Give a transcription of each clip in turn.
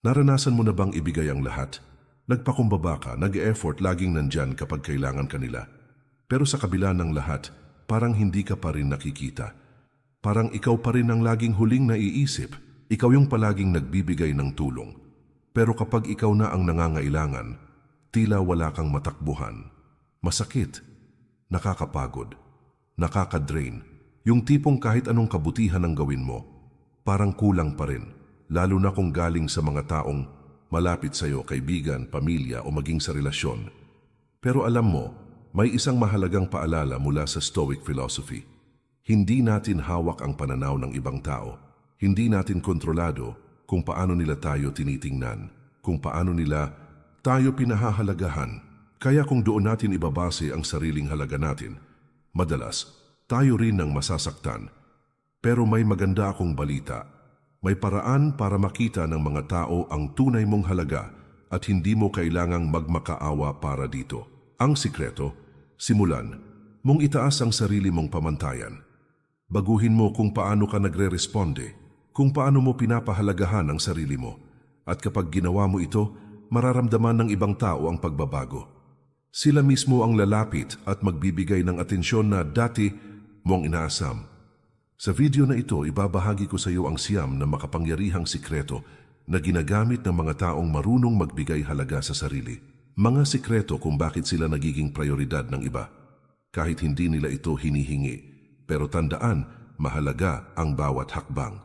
Naranasan mo na bang ibigay ang lahat? Nagpakumbaba ka, nag-effort, laging nandyan kapag kailangan kanila. Pero sa kabila ng lahat, parang hindi ka pa rin nakikita. Parang ikaw pa rin ang laging huling naiisip. Ikaw yung palaging nagbibigay ng tulong. Pero kapag ikaw na ang nangangailangan, tila wala kang matakbuhan. Masakit, nakakapagod, nakakadrain. Yung tipong kahit anong kabutihan ang gawin mo, parang kulang pa rin. Lalo na kung galing sa mga taong malapit sa'yo, kaibigan, pamilya o maging sa relasyon. Pero alam mo, may isang mahalagang paalala mula sa Stoic philosophy. Hindi natin hawak ang pananaw ng ibang tao. Hindi natin kontrolado kung paano nila tayo tinitingnan, kung paano nila tayo pinahahalagahan. Kaya kung doon natin ibabase ang sariling halaga natin, madalas tayo rin ang masasaktan. Pero may maganda akong balita. May paraan para makita ng mga tao ang tunay mong halaga at hindi mo kailangang magmakaawa para dito. Ang sikreto, simulan mong itaas ang sarili mong pamantayan. Baguhin mo kung paano ka nagre-responde, kung paano mo pinapahalagahan ang sarili mo. At kapag ginawa mo ito, mararamdaman ng ibang tao ang pagbabago. Sila mismo ang lalapit at magbibigay ng atensyon na dati mong inaasam. Sa video na ito, ibabahagi ko sa iyo ang siyam na makapangyarihang sikreto na ginagamit ng mga taong marunong magbigay halaga sa sarili. Mga sikreto kung bakit sila nagiging prioridad ng iba. Kahit hindi nila ito hinihingi. Pero tandaan, mahalaga ang bawat hakbang.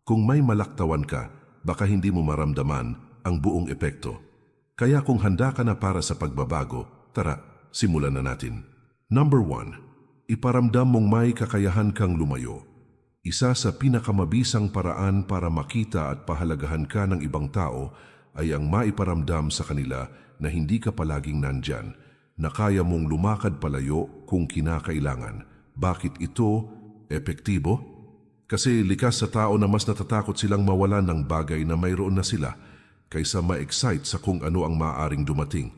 Kung may malaktawan ka, baka hindi mo maramdaman ang buong epekto. Kaya kung handa ka na para sa pagbabago, tara, simulan na natin. Number 1. Iparamdam mong may kakayahan kang lumayo. Isa sa pinakamabisang paraan para makita at pahalagahan ka ng ibang tao ay ang maiparamdam sa kanila na hindi ka palaging nandyan, na kaya mong lumakad palayo kung kinakailangan. Bakit ito epektibo? Kasi likas sa tao na mas natatakot silang mawalan ng bagay na mayroon na sila kaysa ma-excite sa kung ano ang maaaring dumating.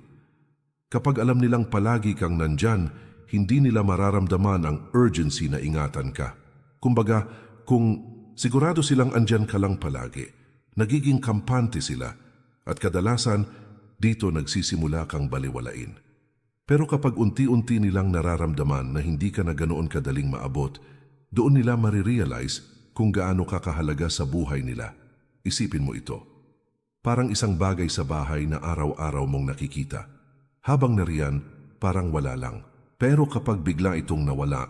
Kapag alam nilang palagi kang nandyan, hindi nila mararamdaman ang urgency na ingatan ka. Kumbaga, kung sigurado silang andyan ka lang palagi, nagiging kampante sila at kadalasan dito nagsisimula kang baliwalain. Pero kapag unti-unti nilang nararamdaman na hindi ka na ganoon kadaling maabot, doon nila marirealize kung gaano ka kahalaga sa buhay nila. Isipin mo ito. Parang isang bagay sa bahay na araw-araw mong nakikita. Habang nariyan, parang wala lang. Pero kapag bigla itong nawala,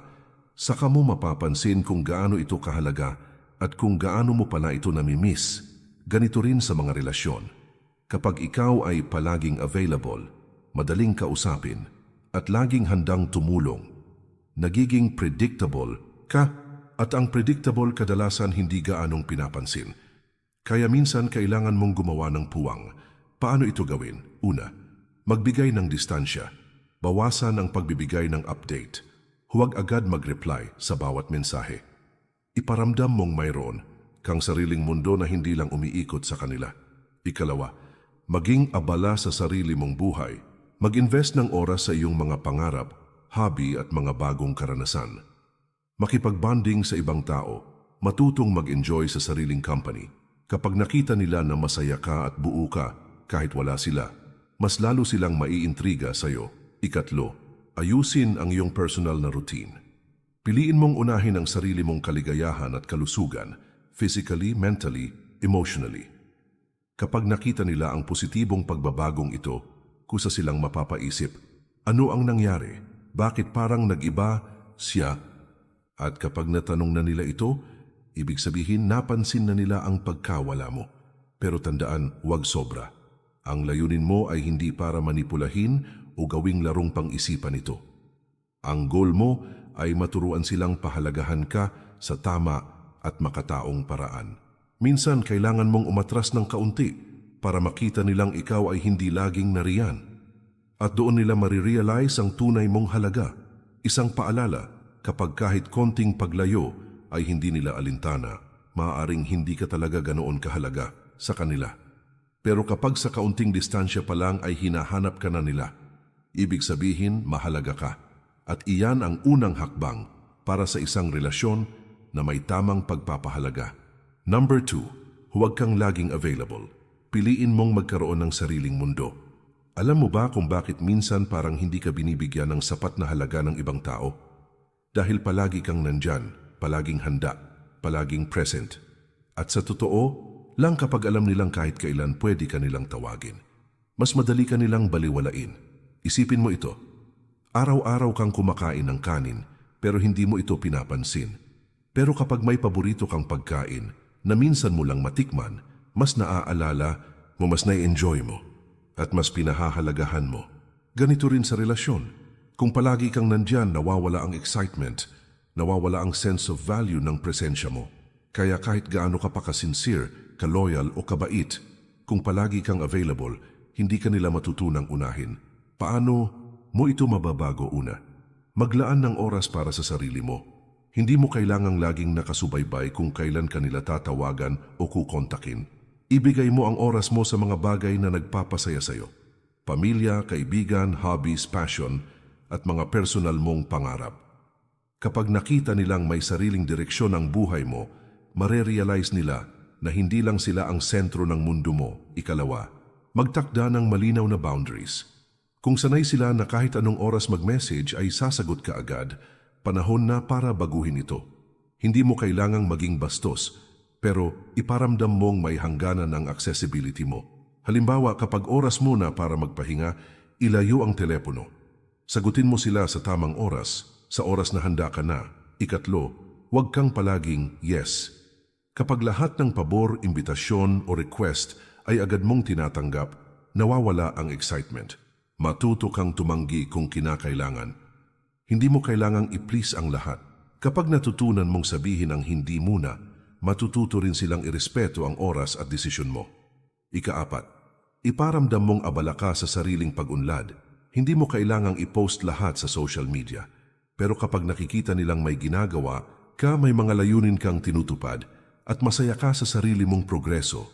saka mo mapapansin kung gaano ito kahalaga at kung gaano mo pala ito namimiss. Ganito rin sa mga relasyon. Kapag ikaw ay palaging available, madaling kausapin, at laging handang tumulong, nagiging predictable ka, at ang predictable kadalasan hindi gaanong pinapansin. Kaya minsan kailangan mong gumawa ng puwang. Paano ito gawin? Una, magbigay ng distansya. Bawasan ang pagbibigay ng update. Huwag agad mag-reply sa bawat mensahe. Iparamdam mong mayroon kang sariling mundo na hindi lang umiikot sa kanila. Ikalawa, maging abala sa sarili mong buhay. Mag-invest ng oras sa iyong mga pangarap, hobby at mga bagong karanasan. Makipag-bonding sa ibang tao, matutong mag-enjoy sa sariling company. Kapag nakita nila na masaya ka at buo ka kahit wala sila, mas lalo silang maiintriga sa iyo. Ikatlo, ayusin ang iyong personal na routine. Piliin mong unahin ang sarili mong kaligayahan at kalusugan, physically, mentally, emotionally. Kapag nakita nila ang positibong pagbabagong ito, kusa silang mapapaisip, ano ang nangyari? Bakit parang nag-iba siya? At kapag natanong na nila ito, ibig sabihin napansin na nila ang pagkawala mo. Pero tandaan, huwag sobra. Ang layunin mo ay hindi para manipulahin o gawing larong pang-isipan ito. Ang goal mo ay maturuan silang pahalagahan ka sa tama at makataong paraan. Minsan kailangan mong umatras ng kaunti para makita nilang ikaw ay hindi laging nariyan. At doon nila marirealize ang tunay mong halaga. Isang paalala, kapag kahit konting paglayo ay hindi nila alintana, maaaring hindi ka talaga ganoon kahalaga sa kanila. Pero kapag sa kaunting distansya pa lang ay hinahanap ka na nila, ibig sabihin mahalaga ka. At iyan ang unang hakbang para sa isang relasyon na may tamang pagpapahalaga. Number 2, huwag kang laging available. Piliin mong magkaroon ng sariling mundo. Alam mo ba kung bakit minsan parang hindi ka binibigyan ng sapat na halaga ng ibang tao? Dahil palagi kang nandyan, palaging handa, palaging present. At sa totoo, lang kapag alam nilang kahit kailan pwede ka nilang tawagin. Mas madali ka nilang baliwalain. Isipin mo ito. Araw-araw kang kumakain ng kanin, pero hindi mo ito pinapansin. Pero kapag may paborito kang pagkain na minsan mo lang matikman, mas naaalala mo, mas na-enjoy mo, at mas pinahahalagahan mo. Ganito rin sa relasyon. Kung palagi kang nandyan, nawawala ang excitement, nawawala ang sense of value ng presensya mo. Kaya kahit gaano ka pa ka-sincere, ka-loyal o kabait, kung palagi kang available, hindi ka nila matutunang unahin. Paano mo ito mababago? Una, maglaan ng oras para sa sarili mo. Hindi mo kailangang laging nakasubaybay kung kailan ka nila tatawagan o kukontakin. Ibigay mo ang oras mo sa mga bagay na nagpapasaya sa'yo. Pamilya, kaibigan, hobbies, passion, at mga personal mong pangarap. Kapag nakita nilang may sariling direksyon ang buhay mo, marerealize nila na hindi lang sila ang sentro ng mundo mo. Ikalawa, magtakda ng malinaw na boundaries. Kung sanay sila na kahit anong oras mag-message ay sasagot ka agad, panahon na para baguhin ito. Hindi mo kailangang maging bastos, pero iparamdam mong may hangganan ang accessibility mo. Halimbawa, kapag oras mo na para magpahinga, ilayo ang telepono. Sagutin mo sila sa tamang oras, sa oras na handa ka na. Ikatlo, huwag kang palaging yes. Kapag lahat ng pabor, imbitasyon o request ay agad mong tinatanggap, nawawala ang excitement. Matuto kang tumanggi kung kinakailangan. Hindi mo kailangang i-please ang lahat. Kapag natutunan mong sabihin ang hindi muna, matututo rin silang irespeto ang oras at desisyon mo. Ikaapat, iparamdam mong abala ka sa sariling pag-unlad. Hindi mo kailangang i-post lahat sa social media. Pero kapag nakikita nilang may ginagawa ka, may mga layunin kang tinutupad at masaya ka sa sarili mong progreso,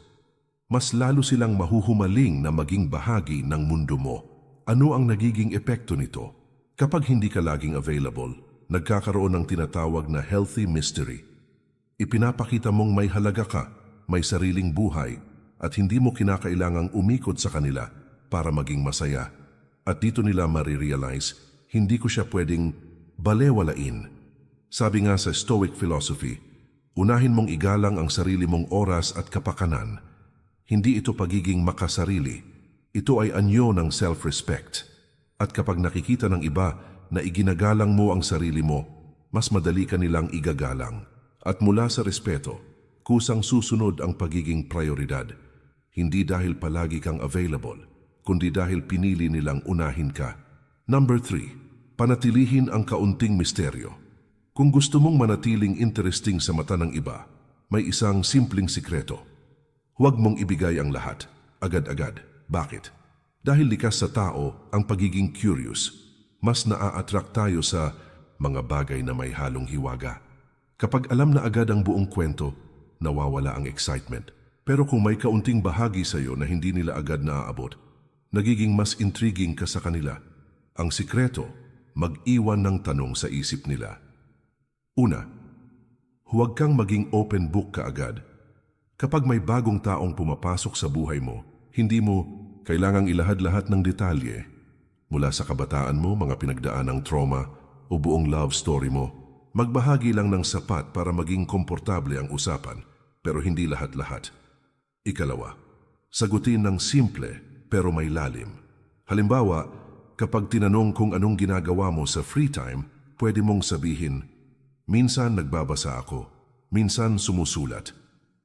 mas lalo silang mahuhumaling na maging bahagi ng mundo mo. Ano ang nagiging epekto nito? Kapag hindi ka laging available, nagkakaroon ng tinatawag na healthy mystery. Ipinapakita mong may halaga ka, may sariling buhay, at hindi mo kinakailangang umikot sa kanila para maging masaya. At dito nila marirealize, hindi ko siya pwedeng balewalain. Sabi nga sa Stoic philosophy, unahin mong igalang ang sarili mong oras at kapakanan. Hindi ito pagiging makasarili. Ito ay anyo ng self-respect. At kapag nakikita ng iba na iginagalang mo ang sarili mo, mas madali ka nilang igagalang. At mula sa respeto, kusang susunod ang pagiging prioridad. Hindi dahil palagi kang available, kundi dahil pinili nilang unahin ka. Number 3, panatilihin ang kaunting misteryo. Kung gusto mong manatiling interesting sa mata ng iba, may isang simpleng sikreto. Huwag mong ibigay ang lahat, agad-agad. Bakit? Dahil likas sa tao ang pagiging curious. Mas naa-attract tayo sa mga bagay na may halong hiwaga. Kapag alam na agad ang buong kwento, nawawala ang excitement. Pero kung may kaunting bahagi sa iyo na hindi nila agad naaabot, nagiging mas intriguing ka sa kanila. Ang sikreto, mag-iwan ng tanong sa isip nila. Una, huwag kang maging open book kaagad. Kapag may bagong taong pumapasok sa buhay mo, hindi mo kailangang ilahad-lahat ng detalye. Mula sa kabataan mo, mga pinagdaanang trauma o buong love story mo, magbahagi lang ng sapat para maging komportable ang usapan, pero hindi lahat-lahat. Ikalawa, sagutin ng simple pero may lalim. Halimbawa, kapag tinanong kung anong ginagawa mo sa free time, pwede mong sabihin, minsan nagbabasa ako, minsan sumusulat.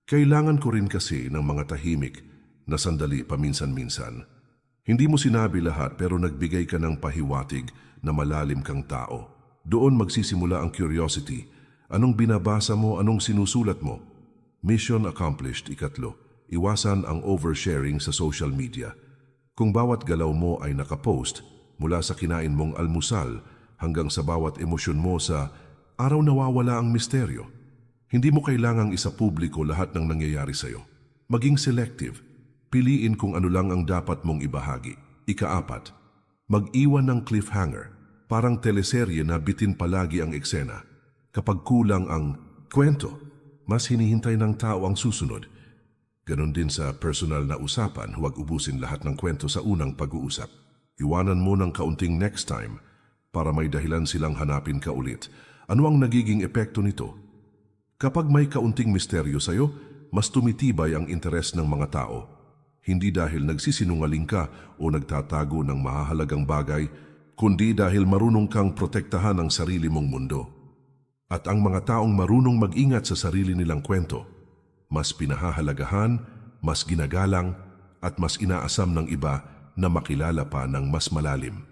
Kailangan ko rin kasi ng mga tahimik na sandali paminsan-minsan. Hindi mo sinabi lahat pero nagbigay ka ng pahiwatig na malalim kang tao. Doon magsisimula ang curiosity. Anong binabasa mo, anong sinusulat mo? Mission accomplished. Ikatlo, iwasan ang oversharing sa social media. Kung bawat galaw mo ay nakapost, mula sa kinain mong almusal hanggang sa bawat emosyon mo sa araw, nawawala ang misteryo. Hindi mo kailangang isapubliko lahat ng nangyayari sa'yo. Maging selective. Piliin kung ano lang ang dapat mong ibahagi. Ikaapat, mag-iwan ng cliffhanger. Parang teleserye na bitin palagi ang eksena. Kapag kulang ang kwento, mas hinihintay ng tao ang susunod. Ganon din sa personal na usapan, huwag ubusin lahat ng kwento sa unang pag-uusap. Iwanan mo ng kaunting next time para may dahilan silang hanapin ka ulit. Ano ang nagiging epekto nito? Kapag may kaunting misteryo sa'yo, mas tumitibay ang interes ng mga tao. Hindi dahil nagsisinungaling ka o nagtatago ng mahahalagang bagay, kundi dahil marunong kang protektahan ang sarili mong mundo. At ang mga taong marunong mag-ingat sa sarili nilang kwento, mas pinahahalagahan, mas ginagalang, at mas inaasam ng iba na makilala pa ng mas malalim.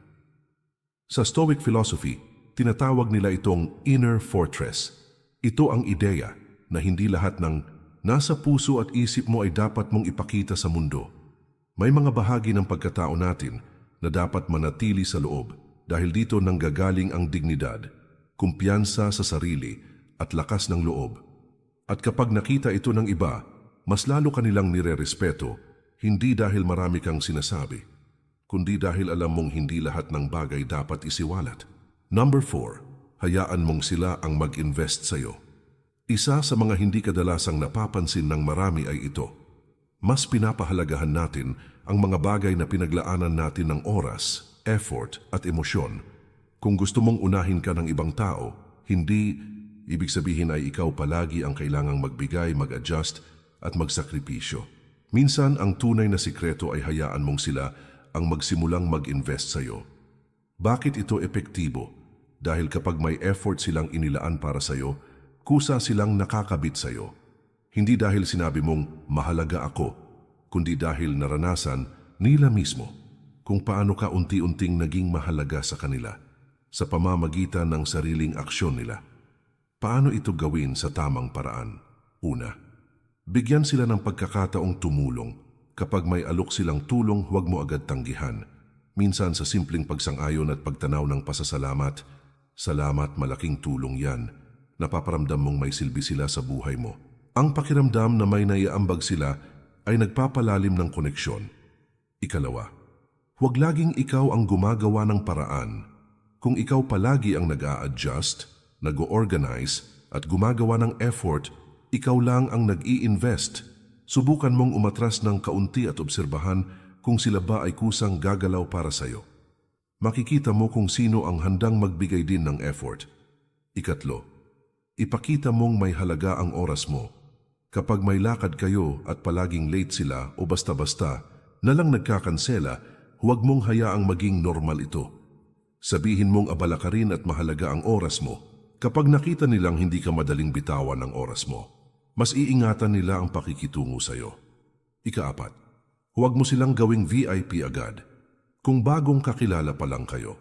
Sa Stoic philosophy, tinatawag nila itong inner fortress. Ito ang ideya na hindi lahat ng nasa puso at isip mo ay dapat mong ipakita sa mundo. May mga bahagi ng pagkatao natin na dapat manatili sa loob dahil dito nanggagaling ang dignidad, kumpiyansa sa sarili at lakas ng loob. At kapag nakita ito ng iba, mas lalo kanilang nirerespeto, hindi dahil marami kang sinasabi, kundi dahil alam mong hindi lahat ng bagay dapat isiwalat. Number 4, hayaan mong sila ang mag-invest sa'yo. Isa sa mga hindi kadalasang napapansin ng marami ay ito. Mas pinapahalagahan natin ang mga bagay na pinaglaanan natin ng oras, effort at emosyon. Kung gusto mong unahin ka ng ibang tao, hindi ibig sabihin ay ikaw palagi ang kailangang magbigay, mag-adjust at magsakripisyo. Minsan ang tunay na sikreto ay hayaan mong sila ang magsimulang mag-invest sa'yo. Bakit ito epektibo? Dahil kapag may effort silang inilaan para sa'yo, kusa silang nakakabit sa'yo. Hindi dahil sinabi mong mahalaga ako, kundi dahil naranasan nila mismo kung paano ka unti-unting naging mahalaga sa kanila sa pamamagitan ng sariling aksyon nila. Paano ito gawin sa tamang paraan? Una, bigyan sila ng pagkakataong tumulong. Kapag may alok silang tulong, huwag mo agad tanggihan. Minsan sa simpleng pagsang-ayon at pagtanaw ng pasasalamat, salamat, malaking tulong yan. Napaparamdam mong may silbi sila sa buhay mo. Ang pakiramdam na may naiaambag sila ay nagpapalalim ng koneksyon. Ikalawa, huwag laging ikaw ang gumagawa ng paraan. Kung ikaw palagi ang nag-a-adjust, nag-o-organize at gumagawa ng effort, ikaw lang ang nag-i-invest. Subukan mong umatras ng kaunti at obserbahan kung sila ba ay kusang gagalaw para sa'yo. Makikita mo kung sino ang handang magbigay din ng effort. Ikatlo, ipakita mong may halaga ang oras mo. Kapag may lakad kayo at palaging late sila o basta-basta na lang nagkakansela, huwag mong hayaang maging normal ito. Sabihin mong abala ka rin at mahalaga ang oras mo. Kapag nakita nilang hindi ka madaling bitawan ng oras mo, mas iingatan nila ang pakikitungo sa'yo. Ika-4, huwag mo silang gawing VIP agad. Kung bagong kakilala pa lang kayo,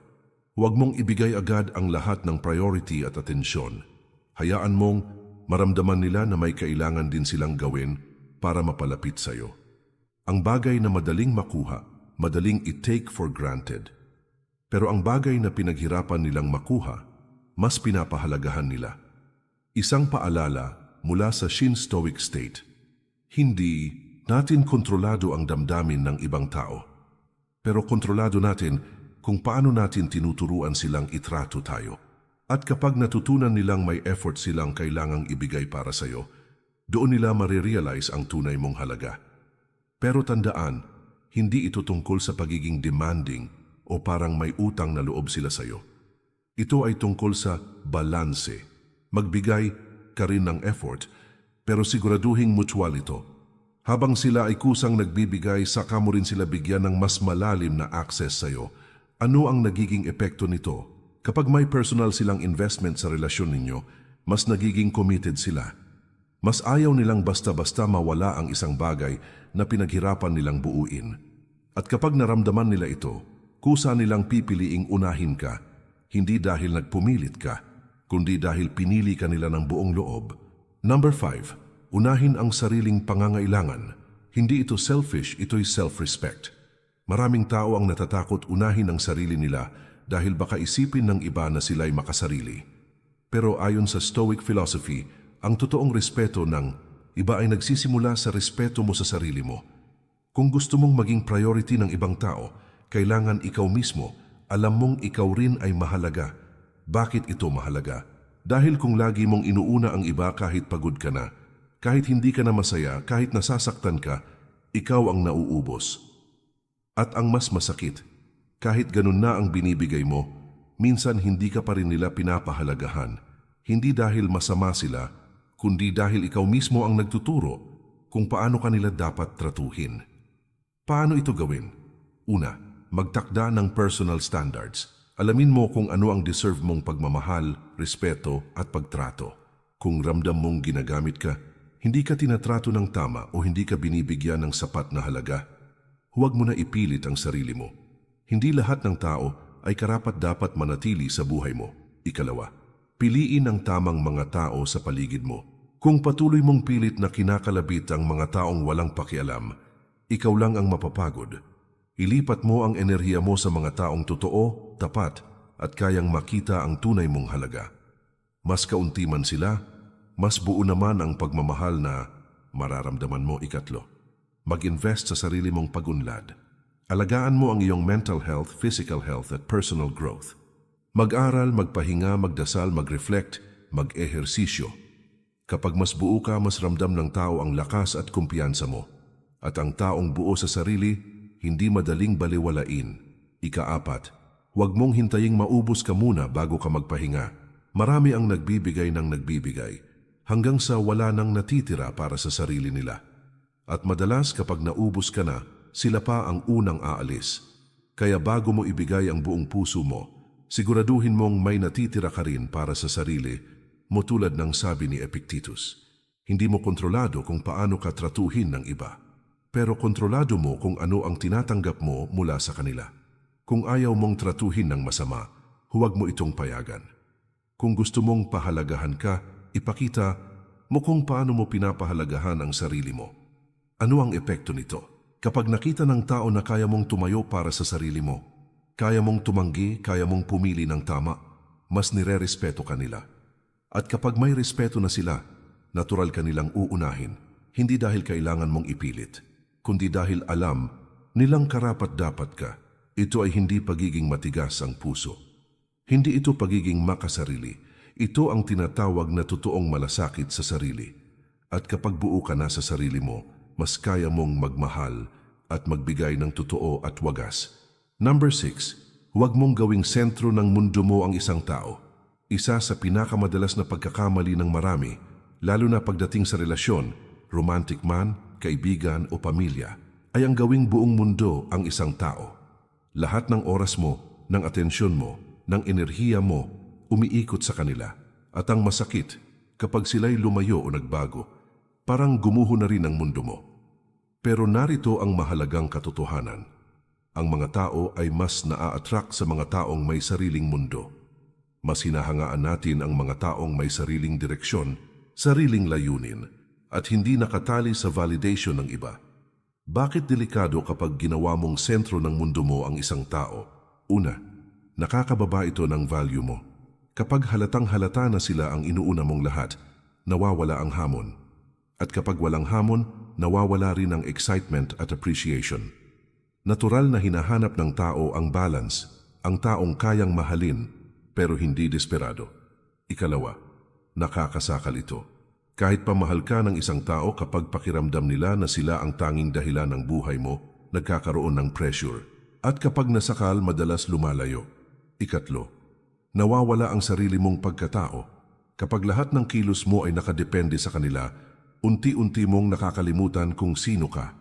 huwag mong ibigay agad ang lahat ng priority at atensyon. Hayaan mong maramdaman nila na may kailangan din silang gawin para mapalapit sa'yo. Ang bagay na madaling makuha, madaling i-take for granted. Pero ang bagay na pinaghirapan nilang makuha, mas pinapahalagahan nila. Isang paalala mula sa Shin Stoic State. Hindi natin kontrolado ang damdamin ng ibang tao. Pero kontrolado natin kung paano natin tinuturuan silang itrato tayo. At kapag natutunan nilang may effort silang kailangang ibigay para sa'yo, doon nila marirealize ang tunay mong halaga. Pero tandaan, hindi ito tungkol sa pagiging demanding o parang may utang na loob sila sa'yo. Ito ay tungkol sa balanse. Magbigay ka rin ng effort, pero siguraduhing mutual ito. Habang sila ay kusang nagbibigay, saka mo rin sila bigyan ng mas malalim na access sa'yo. Ano ang nagiging epekto nito? Kapag may personal silang investment sa relasyon ninyo, mas nagiging committed sila. Mas ayaw nilang basta-basta mawala ang isang bagay na pinaghirapan nilang buuin. At kapag naramdaman nila ito, kusa nilang pipiliing unahin ka, hindi dahil nagpumilit ka, kundi dahil pinili ka nila ng buong loob. Number 5, unahin ang sariling pangangailangan. Hindi ito selfish, ito'y self-respect. Maraming tao ang natatakot unahin ang sarili nila dahil baka isipin ng iba na sila'y makasarili. Pero ayon sa Stoic philosophy, ang totoong respeto ng iba ay nagsisimula sa respeto mo sa sarili mo. Kung gusto mong maging priority ng ibang tao, kailangan ikaw mismo alam mong ikaw rin ay mahalaga. Bakit ito mahalaga? Dahil kung lagi mong inuuna ang iba kahit pagod ka na, Kahit hindi ka na masaya, kahit nasasaktan ka, ikaw ang nauubos. At ang mas masakit, kahit ganun na ang binibigay mo, minsan hindi ka pa rin nila pinapahalagahan. Hindi dahil masama sila, kundi dahil ikaw mismo ang nagtuturo kung paano kanila dapat tratuhin. Paano ito gawin? Una, magtakda ng personal standards. Alamin mo kung ano ang deserve mong pagmamahal, respeto at pagtrato. Kung ramdam mong ginagamit ka, hindi ka tinatrato ng tama o hindi ka binibigyan ng sapat na halaga, huwag mo na ipilit ang sarili mo. Hindi lahat ng tao ay karapat-dapat manatili sa buhay mo. Ikalawa, piliin ang tamang mga tao sa paligid mo. Kung patuloy mong pilit na kinakalabit ang mga taong walang pakialam, ikaw lang ang mapapagod. Ilipat mo ang enerhiya mo sa mga taong totoo, tapat, at kayang makita ang tunay mong halaga. Mas kaunti man sila, mas buo naman ang pagmamahal na mararamdaman mo. Ikatlo, mag-invest sa sarili mong pag-unlad. Alagaan mo ang iyong mental health, physical health at personal growth. Mag-aral, magpahinga, magdasal, mag-reflect, mag-ehersisyo. Kapag mas buo ka, mas ramdam ng tao ang lakas at kumpiyansa mo. At ang taong buo sa sarili, hindi madaling baliwalain. Ika-apat, huwag mong hintaying maubos ka muna bago ka magpahinga. Marami ang nagbibigay ng nagbibigay, hanggang sa wala nang natitira para sa sarili nila. At madalas kapag naubos ka na, sila pa ang unang aalis. Kaya bago mo ibigay ang buong puso mo, siguraduhin mong may natitira ka rin para sa sarili mo tulad ng sabi ni Epictetus. Hindi mo kontrolado kung paano ka tratuhin ng iba, pero kontrolado mo kung ano ang tinatanggap mo mula sa kanila. Kung ayaw mong tratuhin ng masama, huwag mo itong payagan. Kung gusto mong pahalagahan ka, ipakita mo kung paano mo pinapahalagahan ang sarili mo. Ano ang epekto nito? Kapag nakita ng tao na kaya mong tumayo para sa sarili mo, kaya mong tumanggi, kaya mong pumili ng tama, mas nire-respeto ka nila. At kapag may respeto na sila, natural ka nilang uunahin, hindi dahil kailangan mong ipilit, kundi dahil alam nilang karapat-dapat ka. Ito ay hindi pagiging matigas ang puso. Hindi ito pagiging makasarili. Ito ang tinatawag na totoong malasakit sa sarili. At kapag buo ka na sa sarili mo, mas kaya mong magmahal at magbigay ng totoo at wagas. Number 6, huwag mong gawing sentro ng mundo mo ang isang tao. Isa sa pinakamadalas na pagkakamali ng marami, lalo na pagdating sa relasyon, romantic man, kaibigan o pamilya, ay ang gawing buong mundo ang isang tao. Lahat ng oras mo, ng atensyon mo, ng enerhiya mo, umiikot sa kanila. At ang masakit, kapag sila'y lumayo o nagbago, parang gumuho na rin ang mundo mo. Pero narito ang mahalagang katotohanan. Ang mga tao ay mas naa-attract sa mga taong may sariling mundo. Mas hinahangaan natin ang mga taong may sariling direksyon, sariling layunin, at hindi nakatali sa validation ng iba. Bakit delikado kapag ginawa mong sentro ng mundo mo ang isang tao? Una, nakakababa ito ng value mo. Kapag halatang-halata na sila ang inuuna mong lahat, nawawala ang hamon. At kapag walang hamon, nawawala rin ang excitement at appreciation. Natural na hinahanap ng tao ang balance, ang taong kayang mahalin, pero hindi desperado. Ikalawa, nakakasakal ito. Kahit pamahal ka ng isang tao, kapag pakiramdam nila na sila ang tanging dahilan ng buhay mo, nagkakaroon ng pressure. At kapag nasakal, madalas lumalayo. Ikatlo, nawawala ang sarili mong pagkatao. Kapag lahat ng kilos mo ay nakadepende sa kanila, unti-unti mong nakakalimutan kung sino ka.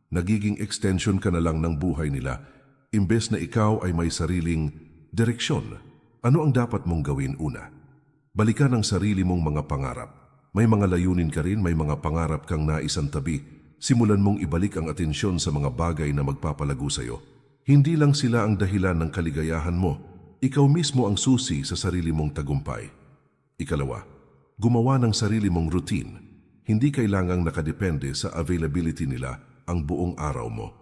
Nagiging extension ka na lang ng buhay nila, imbes na ikaw ay may sariling direksyon. Ano ang dapat mong gawin? Una, balikan ang sarili mong mga pangarap. May mga layunin ka rin, may mga pangarap kang naisantabi. Simulan mong ibalik ang atensyon sa mga bagay na magpapalago sa iyo. Hindi lang sila ang dahilan ng kaligayahan mo. Ikaw mismo ang susi sa sarili mong tagumpay. Ikalawa, gumawa ng sarili mong routine. Hindi kailangang nakadepende sa availability nila ang buong araw mo.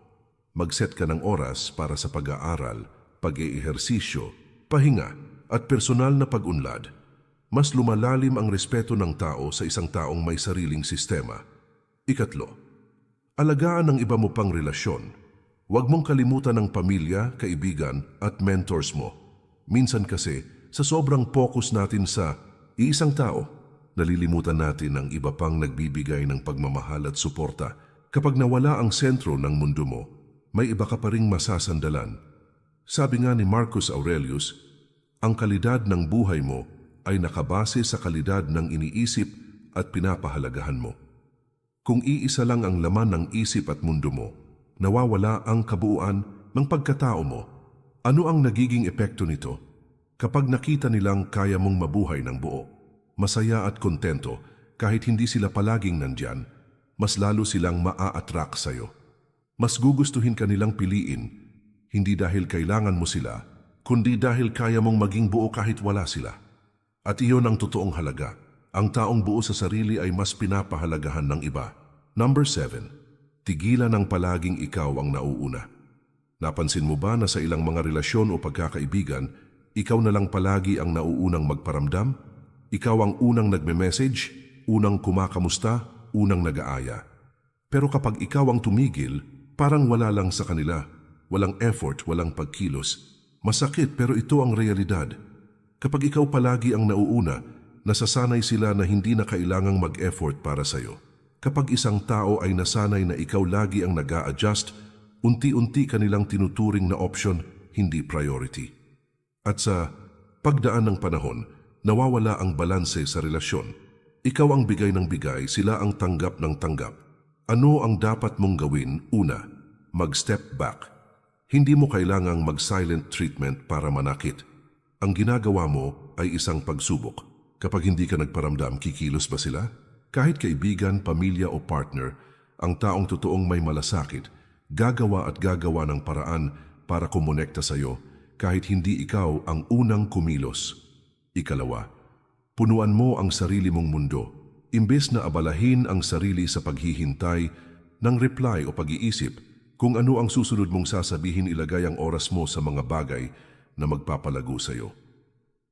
Mag-set ka ng oras para sa pag-aaral, pag-eehersisyo, pahinga at personal na pag-unlad. Mas lumalalim ang respeto ng tao sa isang taong may sariling sistema. Ikatlo, alagaan ang iba mo pang relasyon. Huwag mong kalimutan ang pamilya, kaibigan at mentors mo. Minsan kasi, sa sobrang focus natin sa iisang tao, Nalilimutan natin ang iba pang nagbibigay ng pagmamahal at suporta. Kapag nawala ang sentro ng mundo mo, may iba ka pa ring masasandalan. Sabi nga ni Marcus Aurelius, ang kalidad ng buhay mo ay nakabase sa kalidad ng iniisip at pinapahalagahan mo. Kung iisa lang ang laman ng isip at mundo mo, nawawala ang kabuuan ng pagkatao mo. Ano ang nagiging epekto nito? Kapag nakita nilang kaya mong mabuhay ng buo, masaya at kontento kahit hindi sila palaging nandyan, mas lalo silang maa-attract sa'yo. Mas gugustuhin ka nilang piliin, hindi dahil kailangan mo sila, kundi dahil kaya mong maging buo kahit wala sila. At iyon ang totoong halaga. Ang taong buo sa sarili ay mas pinapahalagahan ng iba. Number 7. Tigilan ang palaging ikaw ang nauuna. Napansin mo ba na sa ilang mga relasyon o pagkakaibigan, ikaw na lang palagi ang nauunang magparamdam? Ikaw ang unang nagme-message, unang kumakamusta, unang nag-aaya. Pero kapag ikaw ang tumigil, parang wala lang sa kanila. Walang effort, walang pagkilos. Masakit pero ito ang realidad. Kapag ikaw palagi ang nauuna, nasasanay sila na hindi na kailangang mag-effort para sa'yo. Kapag isang tao ay nasanay na ikaw lagi ang nag-a-adjust, unti-unti kanilang tinuturing na option, hindi priority. At sa pagdaan ng panahon, nawawala ang balanse sa relasyon. Ikaw ang bigay ng bigay, sila ang tanggap ng tanggap. Ano ang dapat mong gawin? Una, mag-step back. Hindi mo kailangang mag-silent treatment para manakit. Ang ginagawa mo ay isang pagsubok. Kapag hindi ka nagparamdam, kikilos ba sila? Kahit kaibigan, pamilya o partner, ang taong totoong may malasakit, gagawa at gagawa ng paraan para kumonekta sa'yo kahit hindi ikaw ang unang kumilos. Ikalawa, punuan mo ang sarili mong mundo. Imbes na abalahin ang sarili sa paghihintay ng reply o pag-iisip kung ano ang susunod mong sasabihin, ilagay ang oras mo sa mga bagay na magpapalago sa'yo.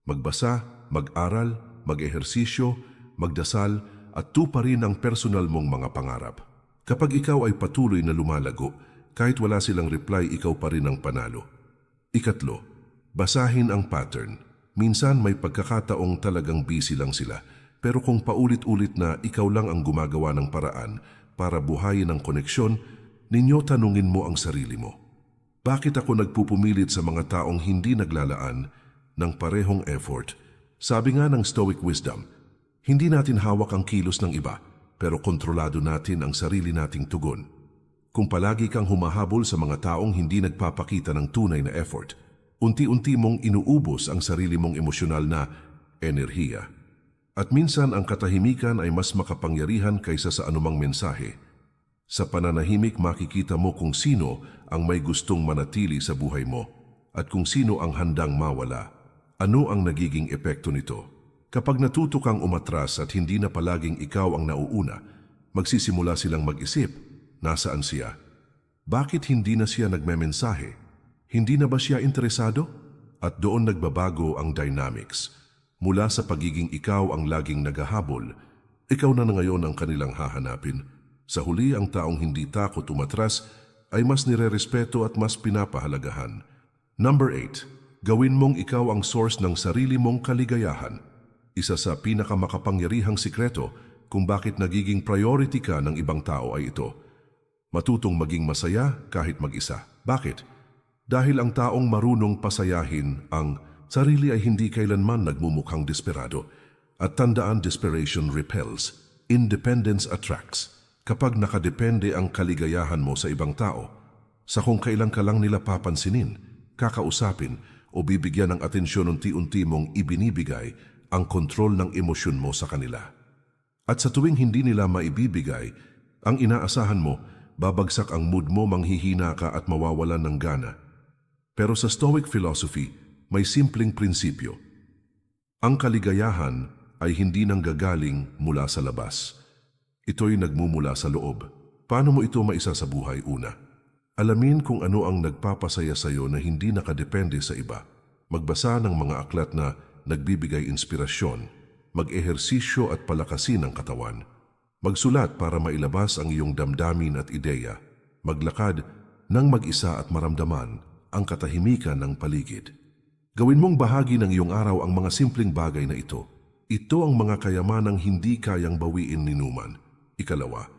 Magbasa, mag-aral, mag-ehersisyo, magdasal at tuparin ang personal mong mga pangarap. Kapag ikaw ay patuloy na lumalago, kahit wala silang reply, ikaw pa rin ang panalo. Ikatlo, basahin ang pattern. Minsan may pagkakataong talagang busy lang sila, pero kung paulit-ulit na ikaw lang ang gumagawa ng paraan para buhayin ang koneksyon, ninyo tanungin mo ang sarili mo. Bakit ako nagpupumilit sa mga taong hindi naglalaan ng parehong effort? Sabi nga ng Stoic Wisdom, hindi natin hawak ang kilos ng iba, pero kontrolado natin ang sarili nating tugon. Kung palagi kang humahabol sa mga taong hindi nagpapakita ng tunay na effort, unti-unti mong inuubos ang sarili mong emosyonal na enerhiya. At minsan ang katahimikan ay mas makapangyarihan kaysa sa anumang mensahe. Sa pananahimik makikita mo kung sino ang may gustong manatili sa buhay mo at kung sino ang handang mawala. Ano ang nagiging epekto nito? Kapag natuto kang umatras at hindi na palaging ikaw ang nauuna, magsisimula silang mag-isip, nasaan siya? Bakit hindi na siya nagmemensahe? Hindi na ba siya interesado? At doon nagbabago ang dynamics. Mula sa pagiging ikaw ang laging naghahabol, ikaw na ngayon ang kanilang hahanapin. Sa huli, ang taong hindi takot umatras ay mas nirerespeto at mas pinapahalagahan. Number 8. Gawin mong ikaw ang source ng sarili mong kaligayahan. Isa sa pinakamakapangyarihang sikreto kung bakit nagiging priority ka ng ibang tao ay ito. Matutong maging masaya kahit mag-isa. Bakit? Dahil ang taong marunong pasayahin ang sarili ay hindi kailanman nagmumukhang desperado. At tandaan, desperation repels, independence attracts. Kapag nakadepende ang kaligayahan mo sa ibang tao, sa kung kailan ka lang nila papansinin, kakausapin, o bibigyan ng atensyon, unti-unti mong ibinibigay ang kontrol ng emosyon mo sa kanila. At sa tuwing hindi nila maibibigay ang inaasahan mo, babagsak ang mood mo, manghihina ka at mawawalan ng gana. Pero sa Stoic philosophy, may simpleng prinsipyo. Ang kaligayahan ay hindi nanggagaling mula sa labas. Ito'y nagmumula sa loob. Paano mo ito maisasabuhay? Una, alamin kung ano ang nagpapasaya sa iyo na hindi nakadepende sa iba. Magbasa ng mga aklat na nagbibigay inspirasyon, mag-ehersisyo at palakasin ang katawan. Magsulat para mailabas ang iyong damdamin at ideya. Maglakad nang mag-isa at maramdaman ang katahimikan ng paligid. Gawin mong bahagi ng iyong araw ang mga simpleng bagay na ito. Ito ang mga kayamanang hindi kayang bawiin ni Numan. Ikalawa,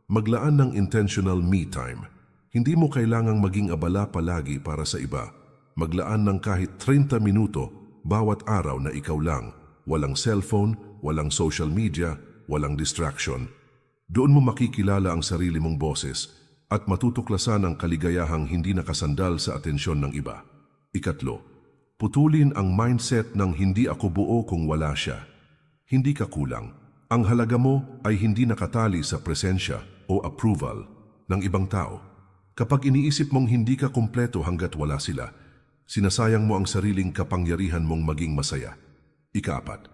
maglaan ng intentional me time. Hindi mo kailangang maging abala palagi para sa iba. Maglaan ng kahit 30 minuto bawat araw na ikaw lang. Walang cellphone, walang social media, walang distraction. Doon mo makikilala ang sarili mong boses at matutuklasan ang kaligayahang hindi nakasandal sa atensyon ng iba. Ikatlo, putulin ang mindset ng hindi ako buo kung wala siya. Hindi ka kulang. Ang halaga mo ay hindi nakatali sa presensya o approval ng ibang tao. Kapag iniisip mong hindi ka kumpleto hanggat wala sila, sinasayang mo ang sariling kapangyarihan mong maging masaya. Ikaapat,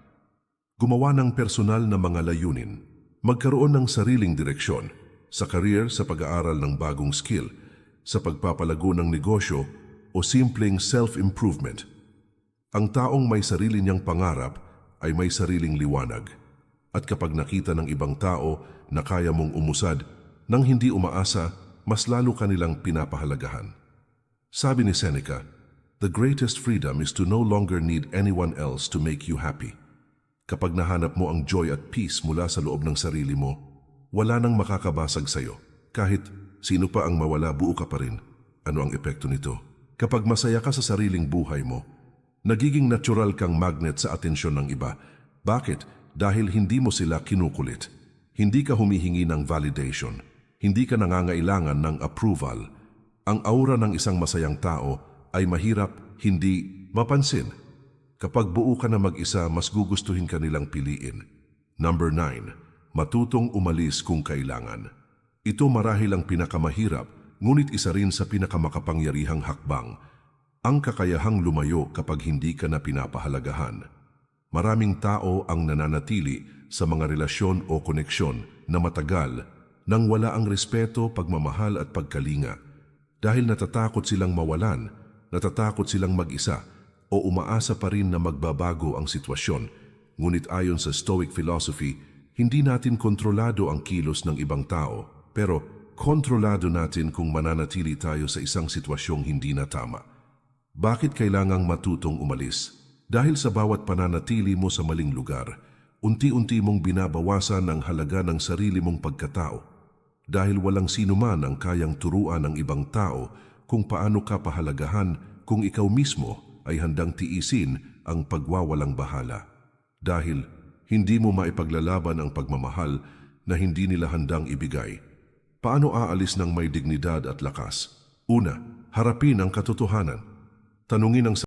gumawa ng personal na mga layunin. Magkaroon ng sariling direksyon sa career, sa pag-aaral ng bagong skill, sa pagpapalago ng negosyo o simpleng self-improvement. Ang taong may sarili niyang pangarap ay may sariling liwanag. At kapag nakita ng ibang tao na kaya mong umusad nang hindi umaasa, mas lalo kanilang pinapahalagahan. Sabi ni Seneca, "The greatest freedom is to no longer need anyone else to make you happy." Kapag nahanap mo ang joy at peace mula sa loob ng sarili mo, wala nang makakabasag sa'yo. Kahit sino pa ang mawala, buo ka pa rin. Ano ang epekto nito? Kapag masaya ka sa sariling buhay mo, nagiging natural kang magnet sa atensyon ng iba. Bakit? Dahil hindi mo sila kinukulit. Hindi ka humihingi ng validation. Hindi ka nangangailangan ng approval. Ang aura ng isang masayang tao ay mahirap hindi mapansin. Kapag buo ka na mag-isa, mas gugustuhin ka nilang piliin. Number 9, matutong umalis kung kailangan. Ito marahil ang pinakamahirap, ngunit isa rin sa pinakamakapangyarihang hakbang. Ang kakayahang lumayo kapag hindi ka na pinapahalagahan. Maraming tao ang nananatili sa mga relasyon o koneksyon na matagal nang wala ang respeto, pagmamahal at pagkalinga. Dahil natatakot silang mawalan, natatakot silang mag-isa, o umaasa pa rin na magbabago ang sitwasyon. Ngunit ayon sa Stoic philosophy, hindi natin kontrolado ang kilos ng ibang tao, pero kontrolado natin kung mananatili tayo sa isang sitwasyong hindi na tama. Bakit kailangang matutong umalis? Dahil sa bawat pananatili mo sa maling lugar, unti-unti mong binabawasan ang halaga ng sarili mong pagkatao. Dahil walang sino man ang kayang turuan ng ibang tao kung paano ka pahalagahan kung ikaw mismo ay handang tiisin ang pagwawalang bahala. Dahil hindi mo maipaglalaban ang pagmamahal na hindi nila handang ibigay. Paano aalis ng may dignidad at lakas? Una, harapin ang katotohanan. Tanungin ang